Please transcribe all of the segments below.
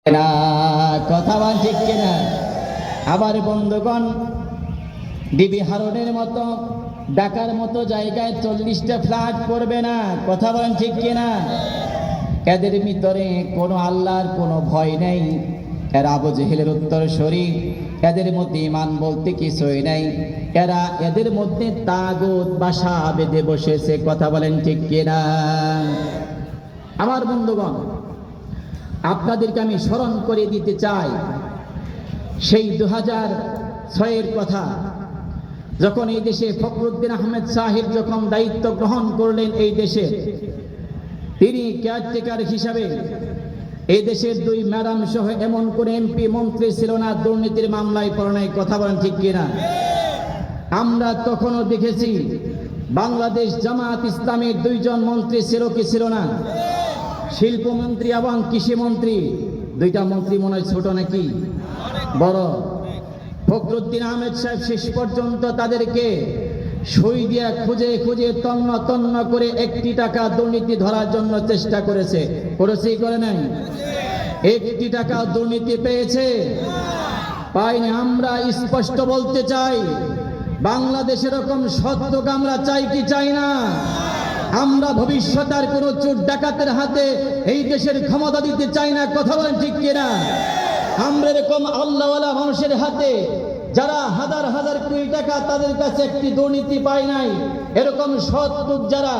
না কথা বল ঠিক কিনা? আবার বন্ধুগণ, ডিবি হারনের মতো ঢাকার মতো জায়গায় 40টা ফ্ল্যাট করবে না, কথা বলেন ঠিক কিনা? এদের ভিতরে কোনো আল্লাহর কোনো ভয় নেই, এরা আবু জেহেলের উত্তরসূরি, এদের মধ্যে ঈমান বলতে কিছুই নাই, এদের মধ্যে তাগুত বাসা বেঁধে বসেছে, কথা বলেন ঠিক কিনা? আমার বন্ধুগণ, আপনাদেরকে আমি স্মরণ করে দিতে চাই সেই 2006-এর কথা, যখন এই দেশে ফখরুদ্দিন আহমেদ সাহেব যখন দায়িত্ব গ্রহণ করলেন এই দেশে, তিনি কেয়ারটেকার হিসাবে এই দেশের 2 ম্যাডাম সহ এমন কোন এমপি মন্ত্রী ছিল না দুর্নীতির মামলায় পড়ে নাই, কথা বলেন ঠিক কিনা? আমরা তখনও দেখেছি বাংলাদেশ জামাত ইসলামের 2 জন মন্ত্রী ছিল কি ছিল না? শিল্পমন্ত্রী এবং কৃষি মন্ত্রী, 2টা মন্ত্রী মনে হয় ছোট নাকি বড়? ফখরুদ্দিন আহমেদ সাহেব শেষ পর্যন্ত তাদেরকে সই দিয়ে খুঁজে খুঁজে তন্ন তন্ন করে 1 টাকা দুর্নীতি ধরার জন্য চেষ্টা করেছে করে নাই? 1 টাকা দুর্নীতি পেয়েছে? পাইনি। আমরা স্পষ্ট বলতে চাই, বাংলাদেশের এরকম সৎ লোক আমরা চাই কি চাই না? আমরা ভবিষ্যতে আর কোনো চোর ডাকাতের হাতে এই দেশের ক্ষমতা দিতে চাই না, কথা বলেন ঠিক কিনা? আমরা এরকম আল্লাহওয়ালা মানুষের হাতে, যারা হাজার হাজার কোটি টাকা তাদের কাছে একটি দুর্নীতি পায় নাই, এরকম সৎ লোক যারা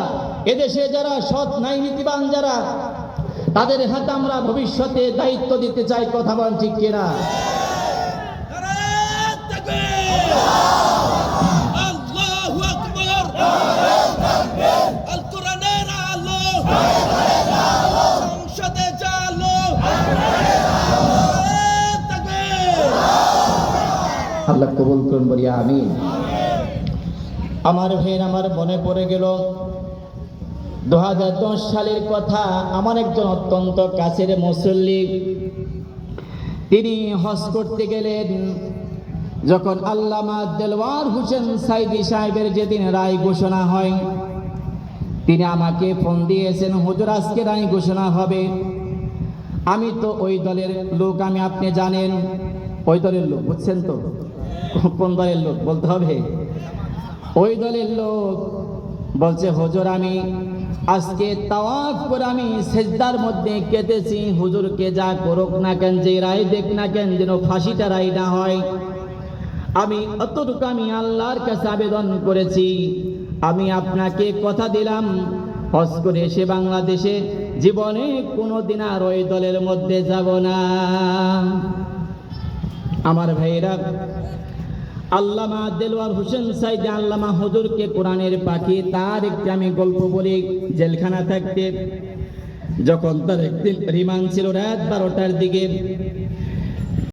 এদেশে, যারা সৎ নাই নীতিবান যারা, তাদের হাতে আমরা ভবিষ্যতে দায়িত্ব দিতে চাই, কথা বলেন ঠিক কিনা? আল্লাহ কবুল করুন, বলি আমিন। আমার ভাইয়ের, আমার মনে পড়ে গেল 2010 সালের কথা। আমার একজন অত্যন্ত কাছের মুসল্লি, তিনি হজ করতে গেলেন। যখন আল্লামা দেলওয়ার হোসেন সাইদি সাহেবের যেদিন রায় ঘোষণা হয়, তিনি আমাকে ফোন দিয়েছেন, হুজুর আজকে রায় ঘোষণা হবে। আমি তো ওই দলের লোক, আপনি জানেন ওই দলের লোক, বুঝছেন তো কোন দলের লোক বলতে হবে? ওই দলের লোক বলছে, হুজুর আমি আজকে তাওয়াফ করে আমি সেজদার মধ্যে কেটেছি, হুজুরকে যা করুক না কেন, যে রায় দেখ না কেন, যেন ফাঁসিটা রায় না হয়। আমি অতটুকু আমি আল্লাহর কাছে আবেদন করেছি, আমি আপনাকে কথা দিলাম, হজ করে এসে বাংলাদেশে জীবনে কোনোদিন আর ওই দলের মধ্যে যাব না। আমার ভাইয়েরা, আল্লামা দেলওয়ার হোসেন সাইদি আল্লামা হুজুরকে কোরআনের পাখি, তার একটি আমি গল্প বলি। জেলখানা থাকতে যখন তার একদিন রিমান্ড ছিল রাত 12টার দিকে,